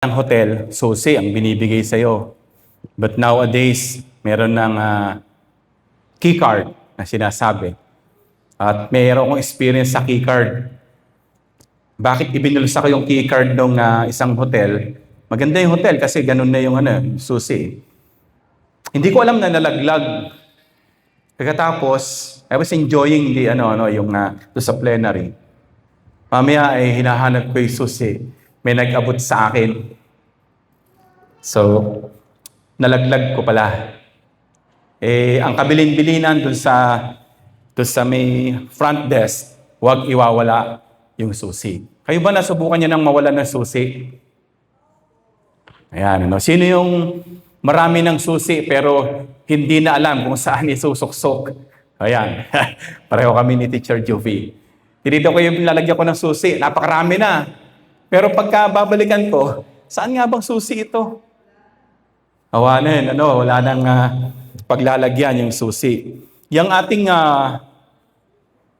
Ang hotel, susi ang binibigay sa'yo. But nowadays, meron ng key card na sinasabi. At mayroon akong experience sa key card. Bakit ibinulsa ko yung key card ng isang hotel? Maganda yung hotel kasi ganun na yung susi. Hindi ko alam na nalaglag. Pagkatapos, I was enjoying yung sa plenary. Mamaya ay hinahanap ko yung susi. May nag-abot sa akin. So, nalaglag ko pala. Ang kabilin-bilinan dun sa may front desk, huwag iwawala yung susi. Kayo ba nasubukan niyo nang mawala ng susi? Ayan, Sino yung marami ng susi pero hindi na alam kung saan isusuksok? Ayan, pareho kami ni Teacher Juvie. Dito ko yung lalagyan ko ng susi, napakarami na. Pero pagka babalikan ko, saan nga bang susi ito? Awanin, wala nang paglalagyan yung susi. Yung ating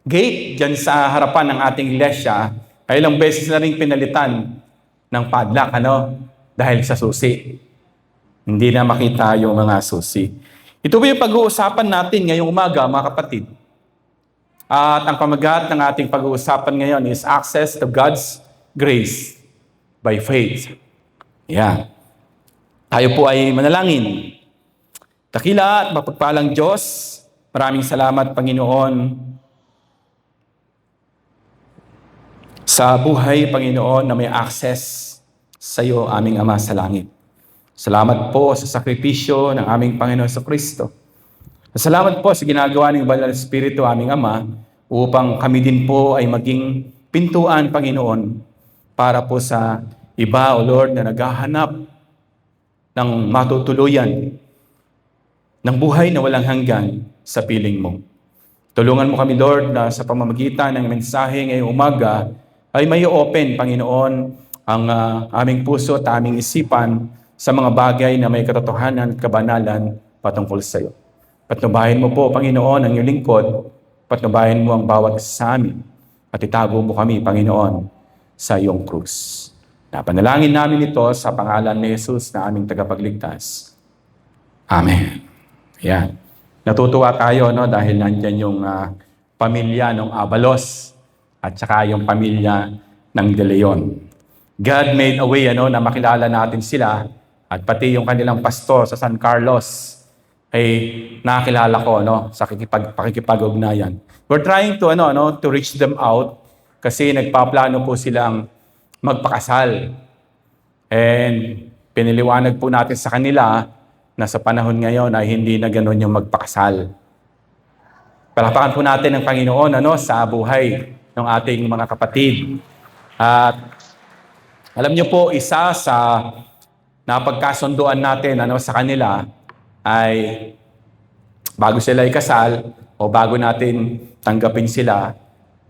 gate dyan sa harapan ng ating iglesia, ay ilang beses na rin pinalitan ng padlock, dahil sa susi. Hindi na makita yung mga susi. Ito ba yung pag-uusapan natin ngayong umaga, mga kapatid? At ang pamagat ng ating pag-uusapan ngayon is access to God's grace by faith. Yan. Tayo po ay manalangin. Dakila at mapagpalang Diyos, maraming salamat, Panginoon, sa buhay, Panginoon, na may access sa iyo, aming Ama sa langit. Salamat po sa sakripisyo ng aming Panginoon sa Kristo. Salamat po sa ginagawa ng Banal na Espiritu, aming Ama, upang kami din po ay maging pintuan, Panginoon, para po sa iba, O Lord, na naghahanap ng matutuluyan ng buhay na walang hanggan sa piling mo. Tulungan mo kami, Lord, na sa pamamagitan ng mensahe ngayong umaga ay may open, Panginoon, ang aming puso at aming isipan sa mga bagay na may katotohanan at kabanalan patungkol sa iyo. Patnubayan mo po, Panginoon, ang iyong lingkod. Patnubayan mo ang bawat sa amin. At itago mo kami, Panginoon, sa iyong krus. Napanalangin namin ito sa pangalan ni Jesus na aming tagapagligtas. Amen. Ayan. Natutuwa tayo dahil nandyan yung pamilya ng Abalos at saka yung pamilya ng De Leon. God made a way na makilala natin sila at pati yung kanilang pastor sa San Carlos ay nakilala ko sa pakikipag-ugnayan. We're trying to reach them out kasi nagpaplano po silang magpakasal. And piniliwanag po natin sa kanila na sa panahon ngayon ay hindi na ganoon yung magpakasal. Palapakan po natin ng Panginoon sa buhay ng ating mga kapatid. At alam niyo po, isa sa napagkasunduan natin sa kanila ay bago sila ikasal o bago natin tanggapin sila,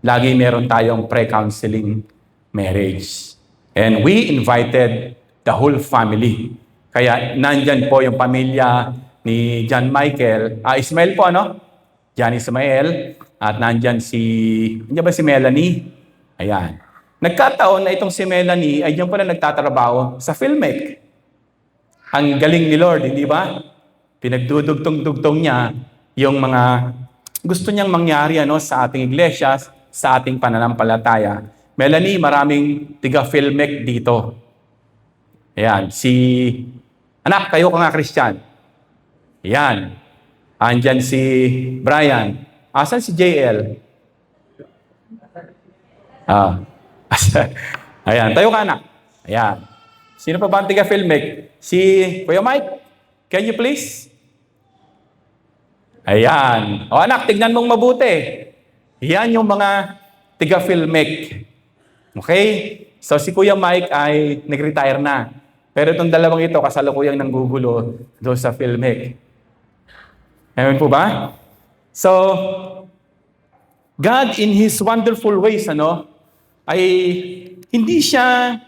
lagi meron tayong pre-counseling marriage. And we invited the whole family. Kaya nandyan po yung pamilya ni John Michael. Ismael po, John Ismael. At nandyan nandiyan ba si Melanie? Ayan. Nagkataon na itong si Melanie ay diyan pala nagtatrabaho sa Filmec. Ang galing ni Lord, hindi ba? Pinagdudugtong-dugtong niya yung mga gusto niyang mangyari sa ating iglesia, sa ating pananampalataya. Melanie, maraming tiga-Filmec dito. Ayan, anak, kayo ka nga Christian. Ayan. Andyan si Brian. Asan si JL? Ayan, tayo ka anak. Ayan. Sino pa ba ang tiga-Filmec? Si Kuya Mike, can you please? Ayan. O anak, tignan mong mabuti. Yan yung mga tiga-Filmec. Okay? So si Kuya Mike ay nag-retire na. Pero itong dalawang ito, kasalukuyang nanggugulo doon sa Filmec. Amen po ba? So, God in His wonderful ways, ay hindi siya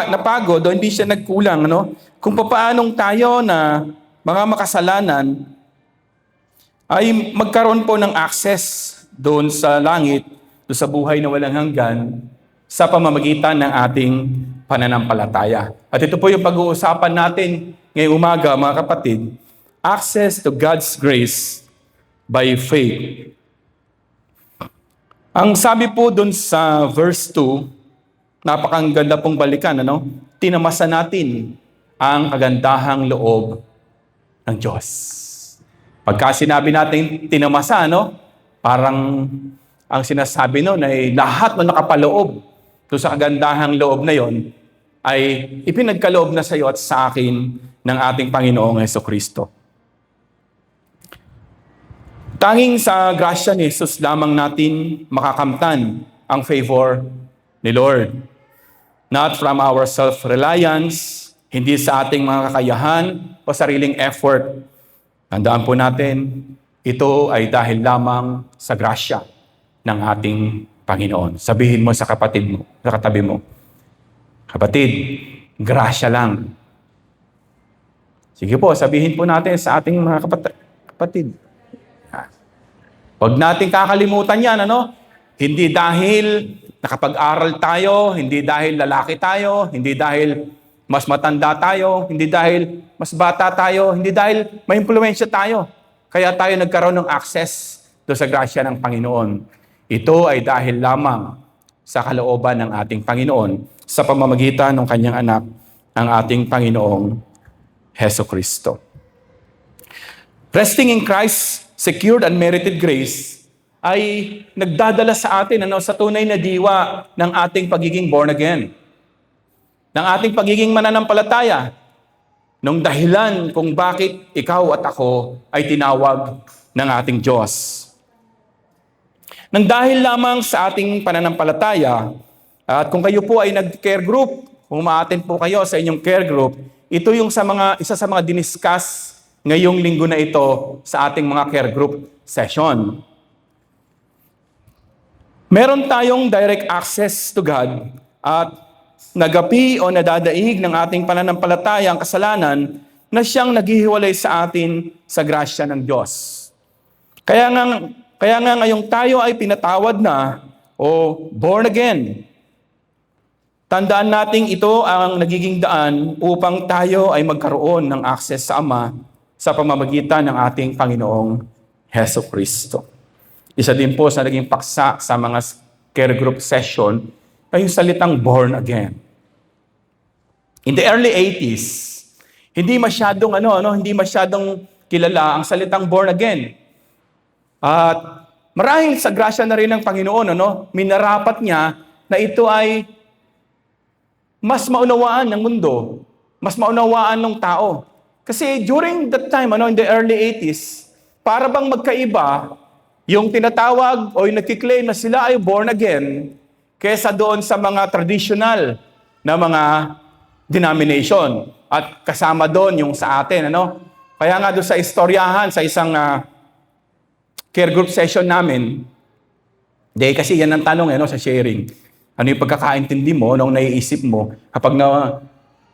napagod o hindi siya nagkulang, kung paanong tayo na mga makasalanan ay magkaroon po ng access doon sa langit, doon sa buhay na walang hanggan, sa pamamagitan ng ating pananampalataya. At ito po yung pag-uusapan natin ngayong umaga, mga kapatid. Access to God's grace by faith. Ang sabi po dun sa verse 2, napakaganda pong balikan, tinamasa natin ang kagandahang loob ng Diyos. Pagka sinabi natin tinamasa, parang ang sinasabi nun ay lahat na nakapaloob doon sa kagandahang loob na yon ay ipinagkaloob na sa iyo at sa akin ng ating Panginoong Hesukristo. Tanging sa grasya ni Jesus lamang natin makakamtan ang favor ni Lord. Not from our self-reliance, hindi sa ating mga kakayahan o sariling effort. Tandaan po natin, ito ay dahil lamang sa grasya ng ating Panginoon. Sabihin mo sa kapatid mo, sa katabi mo, kapatid, grasya lang. Sige po, sabihin po natin sa ating mga kapatid. Huwag natin kakalimutan yan, Hindi dahil nakapag-aral tayo, hindi dahil lalaki tayo, hindi dahil mas matanda tayo, hindi dahil mas bata tayo, hindi dahil may impluwensya tayo. Kaya tayo nagkaroon ng access do sa grasya ng Panginoon. Ito ay dahil lamang sa kalooban ng ating Panginoon sa pamamagitan ng kanyang anak, ang ating Panginoong Hesukristo. Resting in Christ, secured unmerited grace, ay nagdadala sa atin sa tunay na diwa ng ating pagiging born again. Ng ating pagiging mananampalataya. Nung dahilan kung bakit ikaw at ako ay tinawag ng ating Diyos. Nang dahil lamang sa ating pananampalataya, at kung kayo po ay nag-care group, kung ma-attend po kayo sa inyong care group, ito yung isa sa mga diniscuss ngayong linggo na ito sa ating mga care group session. Meron tayong direct access to God at nagapi o nadadaig ng ating pananampalataya ang kasalanan na siyang naghihiwalay sa atin sa grasya ng Diyos. Kaya nga ngayong tayo ay pinatawad na o born again. Tandaan nating ito ang nagiging daan upang tayo ay magkaroon ng access sa Ama sa pamamagitan ng ating Panginoong Hesukristo. Isa din po sa naging paksa sa mga care group session ay yung salitang born again. In the early 80s, hindi masyadong kilala ang salitang born again. At marahil sa grasya na rin ng Panginoon, minarapat niya na ito ay mas maunawaan ng mundo, mas maunawaan ng tao. Kasi during that time, in the early 80s, para bang magkaiba yung tinatawag o yung nagkiklaim na sila ay born again kesa doon sa mga traditional na mga denomination. At kasama doon yung sa atin, Kaya nga doon sa istoryahan, sa isang care group session namin, kasi yan ang tanong, sa sharing. Ano yung pagkakaintindi mo, nung naiisip mo, kapag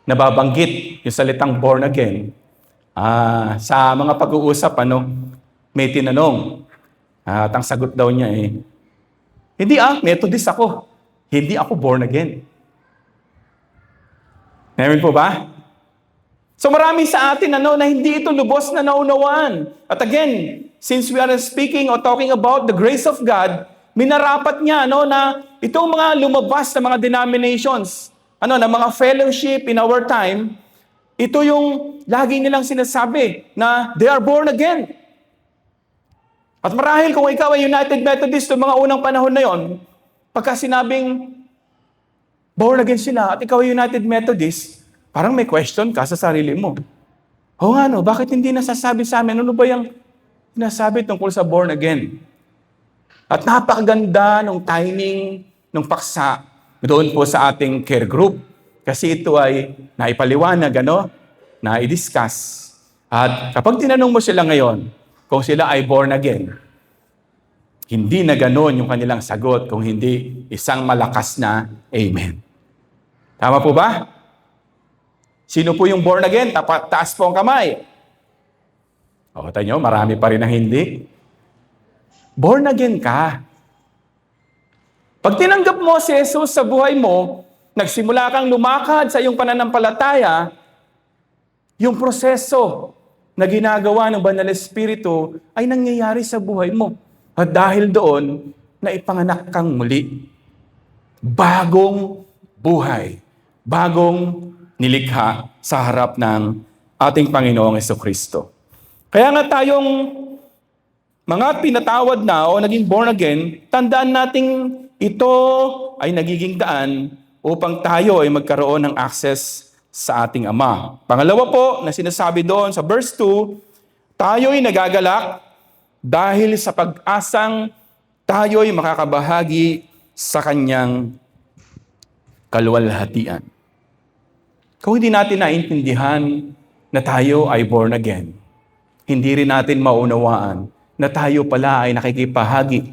nababanggit yung salitang born again, sa mga pag-uusap, may tinanong. At ang sagot daw niya hindi Methodist ako. Hindi ako born again. Meron po ba? So marami sa atin na hindi ito lubos na naunawaan. At again, since we are speaking or talking about the grace of God, minarapat niya na itong mga lumabas na mga denominations, na mga fellowship in our time, ito yung lagi nilang sinasabi na they are born again. At marahil kung ikaw ay United Methodist ng mga unang panahon na yon, pagka sinabing born again sila at ikaw ay United Methodist, parang may question ka sa sarili mo. Bakit hindi nasasabi sa amin? Ano ba yung sinasabi tungkol sa born again? At napakaganda ng timing ng paksa doon po sa ating care group. Kasi ito ay naipaliwanag, na-i-discuss. At kapag tinanong mo sila ngayon, kung sila ay born again, hindi na gano'n yung kanilang sagot, kung hindi isang malakas na amen. Tama po ba? Sino po yung born again? Taas po ang kamay. Tayo, marami pa rin ang hindi. Born again ka. Pag tinanggap mo si Jesus sa buhay mo, nagsimula kang lumakad sa iyong pananampalataya, yung proseso na ginagawa ng Banal na Espiritu ay nangyayari sa buhay mo. At dahil doon, naipanganak kang muli. Bagong buhay. Bagong nilikha sa harap ng ating Panginoong Jesucristo. Kaya nga tayong mga pinatawad na o naging born again, tandaan nating ito ay nagiging daan upang tayo ay magkaroon ng access sa ating Ama. Pangalawa po na sinasabi doon sa verse 2, tayo'y nagagalak dahil sa pag-asang tayo'y makakabahagi sa Kanyang kaluwalhatian. Kung hindi natin naintindihan na tayo ay born again, hindi rin natin maunawaan na tayo pala ay nakikipahagi.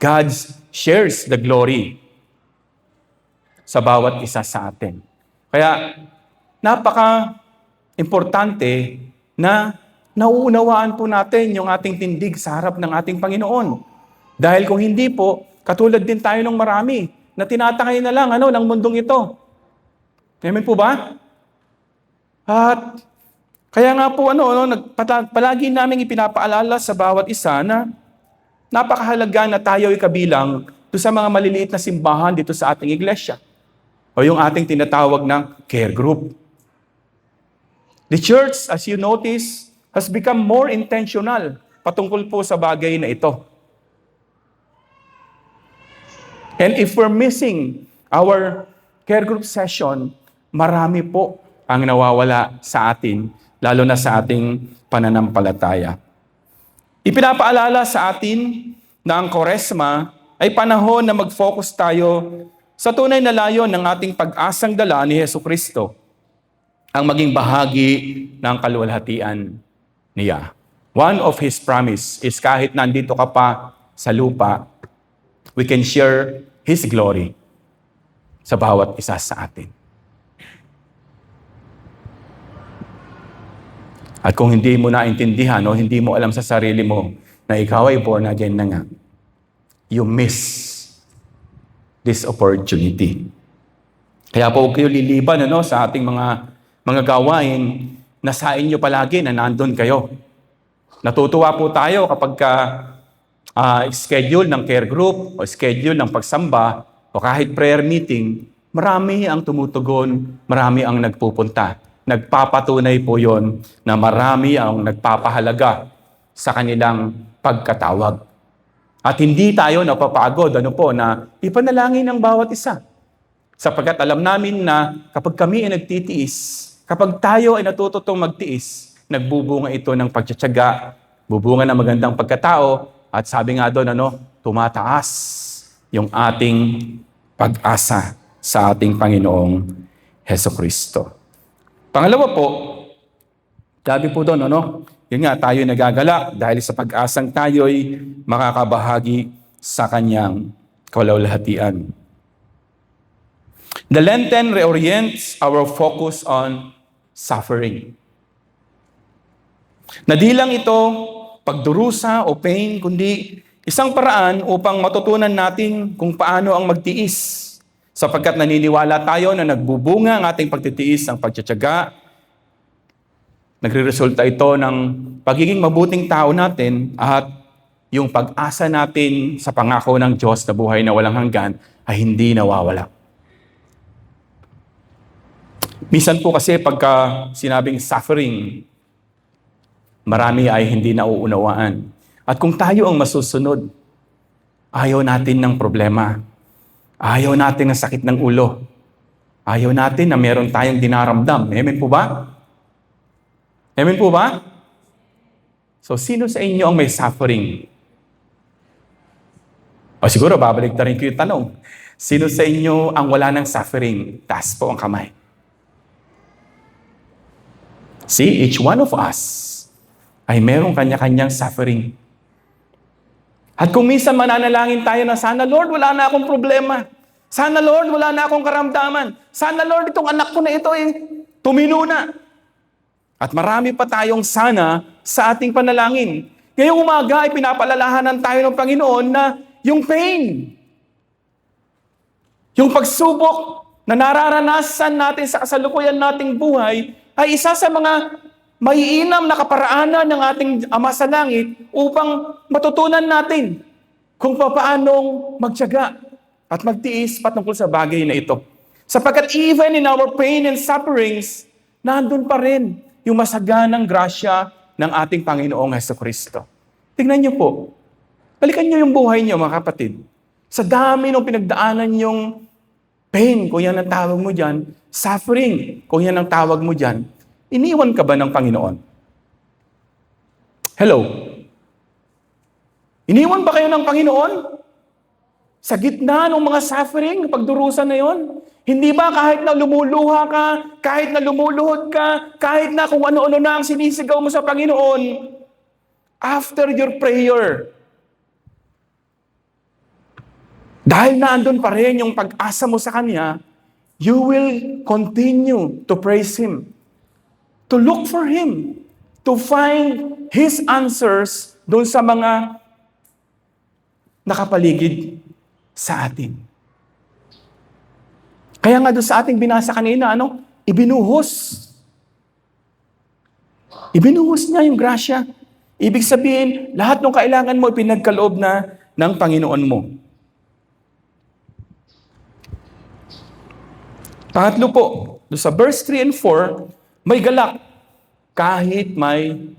God shares the glory sa bawat isa sa atin. Kaya, napaka-importante na nauunawaan po natin yung ating tindig sa harap ng ating Panginoon. Dahil kung hindi po, katulad din tayo ng marami na tinatangay na lang ng mundong ito. Amen po ba? At kaya nga po palagi namin ipinapaalala sa bawat isa na napakahalaga na tayo ay kabilang doon sa mga maliliit na simbahan dito sa ating iglesia. O yung ating tinatawag ng care group. The church, as you notice, has become more intentional patungkol po sa bagay na ito. And if we're missing our care group session, marami po ang nawawala sa atin, lalo na sa ating pananampalataya. Ipinapaalala sa atin na ang Kwaresma ay panahon na mag-focus tayo sa tunay na layon ng ating pag-asang dala ni Jesucristo, ang maging bahagi ng kaluwalhatian niya. One of His promise is kahit nandito ka pa sa lupa, we can share His glory sa bawat isa sa atin. At kung hindi mo naintindihan o hindi mo alam sa sarili mo na ikaw ay born again na nga, you miss this opportunity. Kaya po huwag kayo liliban sa ating mga gawain na sa inyo palagi na nandun kayo. Natutuwa po tayo kapag schedule ng care group o schedule ng pagsamba o kahit prayer meeting, marami ang tumutugon, marami ang nagpupunta. Nagpapatunay po yon na marami ang nagpapahalaga sa kanilang pagkatawag. At hindi tayo napapagod na ipanalangin ang bawat isa. Sapagkat alam namin na kapag kami ay nagtitiis, kapag tayo ay natututong magtiis, nagbubunga ito ng pagtsatsaga, bubunga ng magandang pagkatao, at sabi nga doon, tumataas yung ating pag-asa sa ating Panginoong Jesucristo. Pangalawa po, sabi po doon, yun nga, tayo nagagalak dahil sa pag-asang tayo'y makakabahagi sa Kanyang kaluwalhatian. The Lenten reorients our focus on suffering. Na di lang ito pagdurusa o pain, kundi isang paraan upang matutunan natin kung paano ang magtiis. Sapagkat naniniwala tayo na nagbubunga ang ating pagtitiis ang pagtsatsaga. Nagre-resulta ito ng pagiging mabuting tao natin at yung pag-asa natin sa pangako ng Diyos na buhay na walang hanggan ay hindi nawawala. Minsan po kasi pagka sinabing suffering, marami ay hindi nauunawaan. At kung tayo ang masusunod, ayaw natin ng problema. Ayaw natin ng sakit ng ulo. Ayaw natin na meron tayong dinaramdam. Amen po ba? Amen po ba? So, sino sa inyo ang may suffering? O siguro, babalik na rin ko yung tanong. Sino sa inyo ang wala ng suffering? Taas po ang kamay. See, each one of us ay merong kanya-kanyang suffering. At kung minsan mananalangin tayo na, sana Lord, wala na akong problema. Sana Lord, wala na akong karamdaman. Sana Lord, itong anak ko na ito tumino na. At marami pa tayong sana sa ating panalangin. Ngayong umaga ay pinapalalahanan tayo ng Panginoon na yung pain, yung pagsubok, na nararanasan natin sa kasalukuyan nating buhay ay isa sa mga maiinam na kaparaanan ng ating Ama sa Langit upang matutunan natin kung paanong magtiyaga at magtiis patungkol sa bagay na ito. Sapagkat even in our pain and sufferings, nandun pa rin yung masaganang grasya ng ating Panginoong Jesucristo. Tingnan niyo po, balikan niyo yung buhay niyo mga kapatid. Sa dami ng pinagdaanan yung pain, kung yan ang tawag mo dyan, suffering, kung yan ang tawag mo dyan, iniwan ka ba ng Panginoon? Hello? Iniwan ba kayo ng Panginoon? Sa gitna ng mga suffering, pagdurusan na yon, hindi ba kahit na lumuluha ka, kahit na lumuluhod ka, kahit na kung ano-ano na ang sinisigaw mo sa Panginoon, after your prayer, dahil naandun pa rin yung pag-asa mo sa Kanya, you will continue to praise Him, to look for Him, to find His answers doon sa mga nakapaligid sa atin. Kaya nga doon sa ating binasa kanina, ibinuhos. Ibinuhos niya yung grasya. Ibig sabihin, lahat ng kailangan mo, pinagkaloob na ng Panginoon mo. Pangatlo po, doon sa verse 3 and 4, may galak kahit may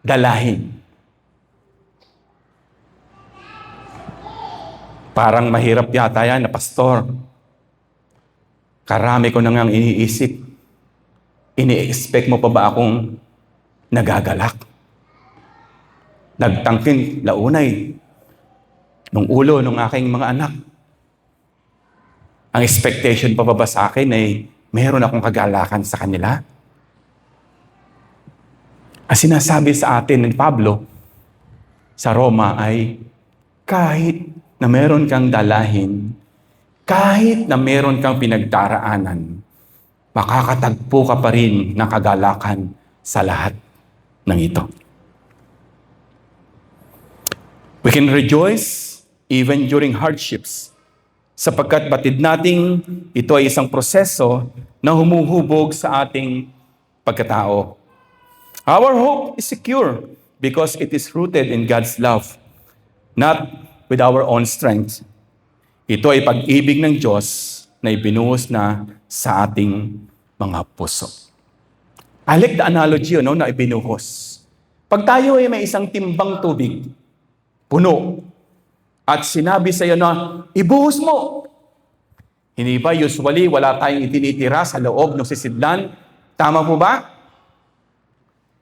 dalahin. Parang mahirap yata yan na pastor. Karami ko na ngang iniisip. Ini-expect mo pa ba akong nagagalak? Nagtangking launay nung ulo ng aking mga anak. Ang expectation pa ba sa akin ay meron akong kagalakan sa kanila? Ang sinasabi sa atin ng Pablo sa Roma ay kahit na meron kang dalahin, kahit na meron kang pinagdaraanan, makakatagpo ka pa rin ng kagalakan sa lahat ng ito. We can rejoice even during hardships, sapagkat batid nating ito ay isang proseso na humuhubog sa ating pagkatao. Our hope is secure because it is rooted in God's love, not with our own strength. Ito ay pag-ibig ng Diyos na ibinuhos na sa ating mga puso. I like the analogy na ibinuhos. Pag tayo ay may isang timbang tubig, puno, at sinabi sa iyo na, ibuhos mo. Hindi ba usually wala tayong itinitira sa loob ng sisidlan? Tama po ba?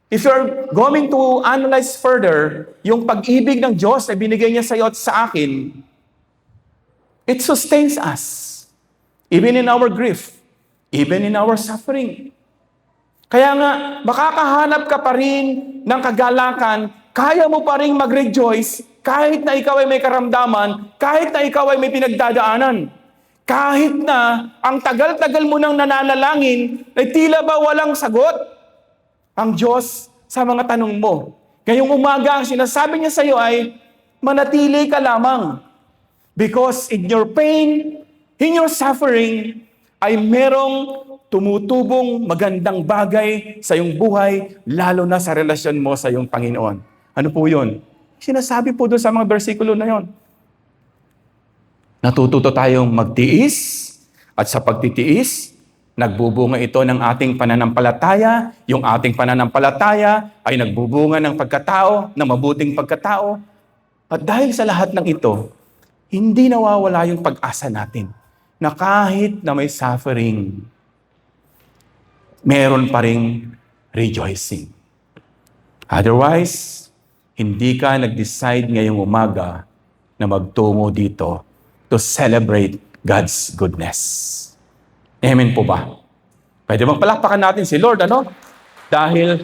If you're going to analyze further, yung pag-ibig ng Diyos na binigay niya sa iyo at sa akin, it sustains us, even in our grief, even in our suffering. Kaya nga, makakahanap ka pa rin ng kagalakan, kaya mo pa rin mag-rejoice, kahit na ikaw ay may karamdaman, kahit na ikaw ay may pinagdadaanan. Kahit na ang tagal-tagal mo nang nananalangin, ay tila ba walang sagot ang Diyos sa mga tanong mo. Ngayong umaga, ang sinasabi niya sa iyo ay, manatili ka lamang. Because in your pain, in your suffering, ay merong tumutubong magandang bagay sa iyong buhay, lalo na sa relasyon mo sa iyong Panginoon. Ano po yun? Sinasabi po doon sa mga bersikulo na yon. Natututo tayong magtiis, at sa pagtitiis, nagbubunga ito ng ating pananampalataya. Yung ating pananampalataya ay nagbubunga ng pagkatao, ng mabuting pagkatao. At dahil sa lahat ng ito, hindi nawawala yung pag-asa natin na kahit na may suffering, meron pa ring rejoicing. Otherwise, hindi ka nag-decide ngayong umaga na magtungo dito to celebrate God's goodness. Amen po ba? Pwede bang palakpakan natin si Lord, Dahil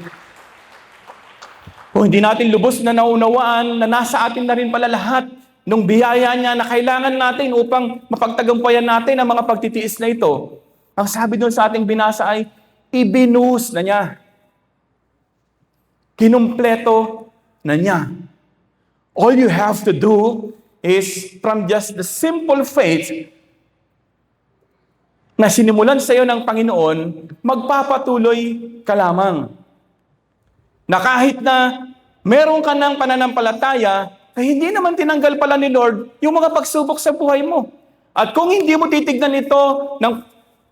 kung hindi natin lubos na naunawaan na nasa atin na rin pala lahat nung biyaya niya na kailangan natin upang mapagtagumpayan natin ang mga pagtitiis na ito. Ang sabi doon sa ating binasa ay, ibinuhos na niya. Kinumpleto na niya. All you have to do is from just the simple faith na sinimulan sa iyo ng Panginoon, magpapatuloy ka lamang. Na kahit na meron ka ng pananampalataya, ay hindi naman tinanggal pala ni Lord yung mga pagsubok sa buhay mo. At kung hindi mo titignan ito ng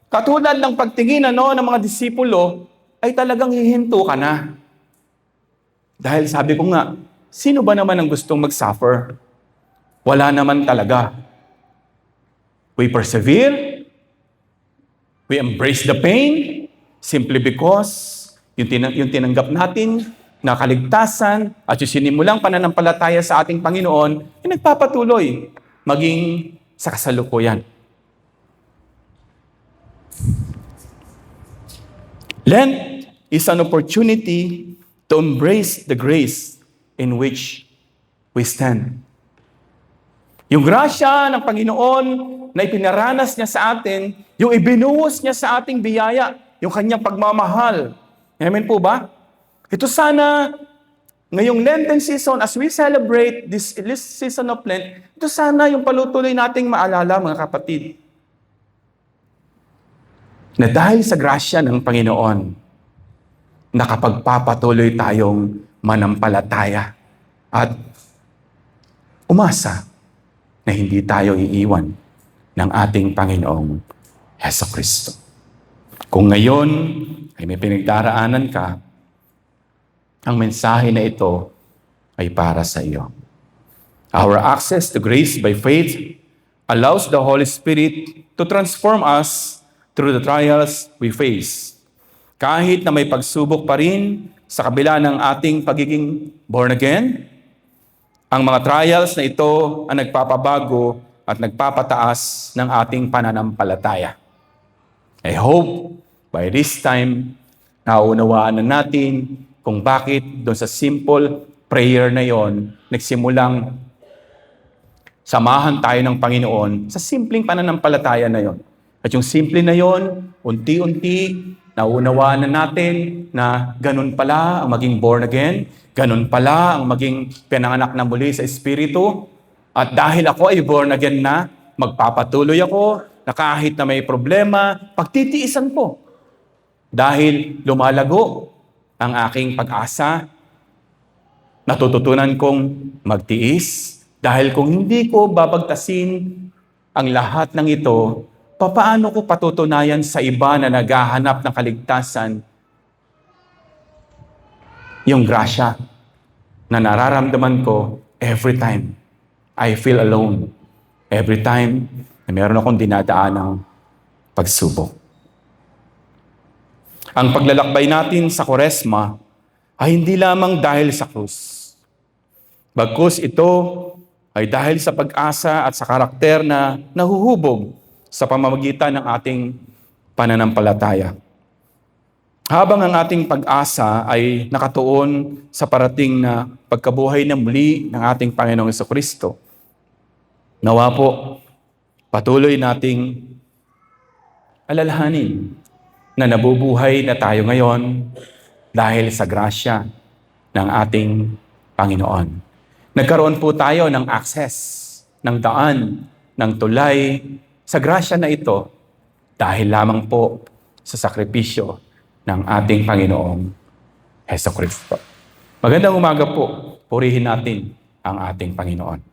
katulad ng pagtingin ng mga disipulo, ay talagang hihinto ka na. Dahil sabi ko nga, sino ba naman ang gustong mag-suffer? Wala naman talaga. We persevere, we embrace the pain, simply because yung tinanggap natin na kaligtasan at yung sinimulang pananampalataya sa ating Panginoon, ay nagpapatuloy maging sa kasalukuyan. Lent is an opportunity to embrace the grace in which we stand. Yung grasya ng Panginoon na ipinaranas niya sa atin, yung ibinuhos niya sa ating biyaya, yung kanyang pagmamahal. Amen po ba? Ito sana, ngayong Lenten season, as we celebrate this season of Lent, ito sana yung palutuloy nating maalala, mga kapatid. Na dahil sa grasya ng Panginoon, nakapagpapatuloy tayong manampalataya at umasa na hindi tayo iiwan ng ating Panginoong Hesukristo. Kung ngayon ay may pinagdaraanan ka, ang mensahe na ito ay para sa iyo. Our access to grace by faith allows the Holy Spirit to transform us through the trials we face. Kahit na may pagsubok pa rin sa kabila ng ating pagiging born again, ang mga trials na ito ang nagpapabago at nagpapataas ng ating pananampalataya. I hope by this time, naunawaan na natin kung bakit doon sa simple prayer na yon, nagsimulang samahan tayo ng Panginoon sa simpleng pananampalataya na yon. At yung simple na yon, unti-unti, naunawaan na natin na ganun pala ang maging born again, ganun pala ang maging pinanganak na muli sa Espiritu. At dahil ako ay born again na, magpapatuloy ako na kahit na may problema, pagtitiisan ko. Dahil lumalago ang aking pag-asa, natututunan kong magtiis. Dahil kung hindi ko babagtasin ang lahat ng ito, papaano ko patutunayan sa iba na naghahanap ng kaligtasan yung grasya na nararamdaman ko every time I feel alone. Every time na meron akong dinadaan ng pagsubok. Ang paglalakbay natin sa Kwaresma ay hindi lamang dahil sa krus. Bagkus ito ay dahil sa pag-asa at sa karakter na nahuhubog sa pamamagitan ng ating pananampalataya. Habang ang ating pag-asa ay nakatuon sa parating na pagkabuhay na muli ng ating Panginoong Hesukristo, nawa po, patuloy nating alalahanin na nabubuhay na tayo ngayon dahil sa grasya ng ating Panginoon. Nagkaroon po tayo ng access, ng daan, ng tulay sa grasya na ito dahil lamang po sa sakripisyo ng ating Panginoong Hesukristo. Magandang umaga po. Purihin natin ang ating Panginoon.